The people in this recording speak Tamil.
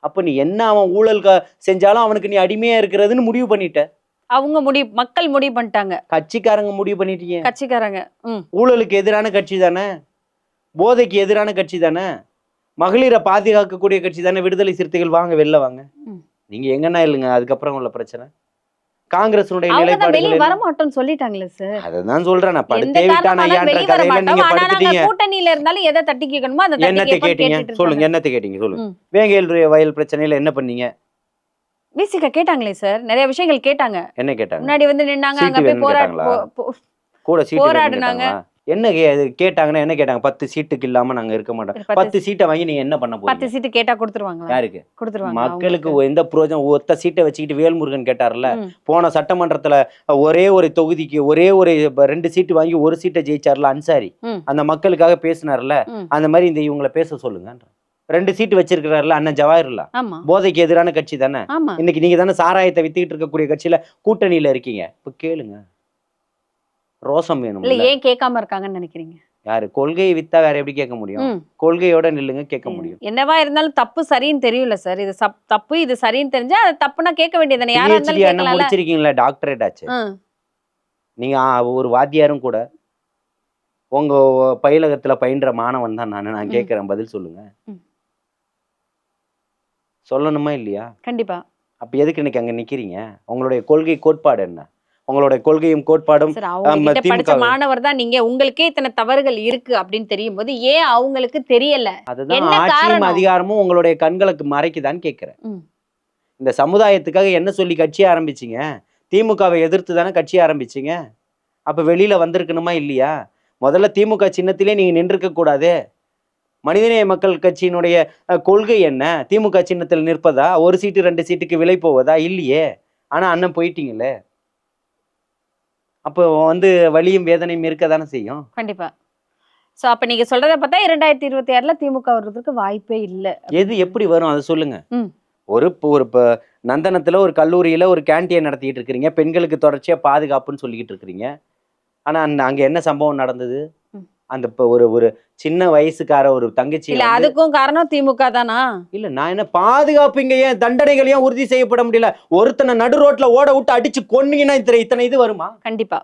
அப்ப நீ என்ன அவன் ஊழல் செஞ்சாலும் அவனுக்கு நீ அடிமையா இருக்கிறதுன்னு முடிவு பண்ணிட்ட. அவங்க மக்கள் முடிவு பண்ணிட்டாங்க. கட்சிக்காரங்க முடிவு பண்ணிட்டீங்க. கட்சிக்காரங்க ஊழலுக்கு எதிரான கட்சி தானே, போதைக்கு எதிரான கட்சி தானே, மகளிரை பாதுகாக்கக்கூடிய கட்சி தானே விடுதலை சிறுத்தைகள். வாங்க வெளில வாங்க. நீங்க எங்கன்னா இல்லைங்க அதுக்கப்புறம் உள்ள பிரச்சனை. காங்கிரஸுடைய நிலைப்பாடு வர மாட்டோம்னு சொல்லிட்டாங்களே சார். அதான் சொல்றேன் நான் படுத்தே விட்டானா யான்ற கதையில நீங்க படுத்துட்டீங்க. கூட்டணியில இருந்தாலும் எதை தட்டி கேட்கணுமோ அதை என்னத்தை கேட்டீங்க சொல்லுங்க. என்னத்தை கேட்டீங்க சொல்லுங்க. வேங்கையல் வயல் பிரச்சனையில என்ன பண்ணீங்க? விசிக கேட்டாங்களே சார், நிறைய விஷயங்கள் கேட்டாங்க. என்ன கேட்டாங்க? முன்னாடி வந்து நின்னாங்க, அங்க போய் கூட போராடுனாங்க. என்ன கேட்டாங்கன்னா என்ன கேட்டாங்க? 10 சீட்டுக்கு இல்லாம நாங்க இருக்க மாட்டோம். 10 சீட்டை வாங்கி நீங்க என்ன பண்ண போறீங்க? 10 சீட்டு கேட்டா கொடுத்துருவாங்க. யாருக்கு கொடுத்துருவாங்க? மக்களுக்கு எந்த பிரயோஜனம்? ஒத்த சீட்டை வச்சுக்கிட்டு வேல்முருகன் கேட்டார்ல, போன சட்டமன்றத்துல ஒரே ஒரு தொகுதிக்கு ஒரே ஒரு 2 சீட்டு வாங்கி 1 சீட்டை ஜெயிச்சார்ல அன்சாரி, அந்த மக்களுக்காக பேசினார்ல, அந்த மாதிரி இந்த இவங்களை பேச சொல்லுங்க. 2 சீட்டு வச்சிருக்கிறாருல அண்ணன் ஜவாஹர்லா, போதைக்கு எதிரான கட்சி தானே. இன்னைக்கு நீங்க தானே சாராயத்தை வித்துக்கிட்டு இருக்கக்கூடிய கட்சியில கூட்டணியில இருக்கீங்க. இப்ப கேளுங்க, ரோசம் வேணும். இல்ல ஏன் கேட்காம இருக்காங்கன்னு நினைக்கிறீங்க? யாரு கொள்கையை வித்தா வேற எப்படி கேட்க முடியும்? கொள்கையோட நில்லுங்க, கேட்க முடியும். என்னவா இருந்தாலும் தப்பு சரின்னு தெரியும்ல சார். இது தப்பு இது சரின்னு தெரிஞ்சா அது தப்புனா கேட்க வேண்டியதானே. யாரா இருந்தாலும் கேட்கலாம். முடிச்சிருக்கீங்களா? டாக்டரேட் ஆச்சு. நீங்க ஒரு வாத்தியாரும் கூட. உங்க பயிலகத்துல பயின்ற மாணவன் தான் நான் கேட்கிறேன், பதில் சொல்லுங்க. சொல்லணுமா இல்லையா? கண்டிப்பா. அப்ப எதுக்கு இன்னைக்கு அங்க நிக்கிறீங்க? உங்களுடைய கொள்கை கோட்பாடு என்ன? உங்களுடைய கொள்கையும் கோட்பாடும் படிச்ச மாணவர் தான் நீங்க. உங்களுக்கே இத்தனை தவறுகள் இருக்கு அப்படின்னு தெரியும் போது ஏன் அவங்களுக்கு தெரியல? அதுதான் ஆட்சியும் அதிகாரமும் உங்களுடைய கண்களுக்கு மறைக்குதான்னு கேட்கிறேன். இந்த சமுதாயத்துக்காக என்ன சொல்லி கட்சி ஆரம்பிச்சிங்க? திமுகவை எதிர்த்து தானே கட்சி ஆரம்பிச்சிங்க. அப்ப வெளியில வந்திருக்கணுமா இல்லையா? முதல்ல திமுக சின்னத்திலே நீங்க நின்றுக்க கூடாது. மனிதநேய மக்கள் கட்சியினுடைய கொள்கை என்ன? திமுக சின்னத்தில் நிற்பதா? 1 சீட்டு 2 சீட்டுக்கு விலை போவதா? இல்லையே. ஆனா அண்ணன் போயிட்டீங்களே. அப்போ வலியும் வேதனையும் இருக்க தானே செய்யும். கண்டிப்பா. சோ அப்ப நீங்க சொல்றத பார்த்தா 2026ல திமுக வர்றதுக்கு வாய்ப்பே இல்ல. எது எப்படி வரும் அதை சொல்லுங்க. ஒரு நந்தனத்துல ஒரு கல்லூரியில ஒரு கேண்டீன் நடத்திட்டு இருக்கிறீங்க, பெண்களுக்கு தொடர்ச்சியா பாதுகாப்புன்னு சொல்லிக்கிட்டு இருக்கிறீங்க. ஆனா அங்க என்ன சம்பவம் நடந்தது? அந்த ஒரு சின்ன வயசுக்கார ஒரு தங்கச்சி. இல்ல அதுக்கும் காரணம் திமுக தானா? இல்ல நான் என்ன பாதுகாப்பு இங்க ஏன் தண்டனைகள் ஏன் உறுதி செய்யப்பட முடியல? ஒருத்தனை நடு ரோட்ல ஓட விட்டு அடிச்சு கொன்னீங்கன்னா இத்தனை இது வருமா? கண்டிப்பா.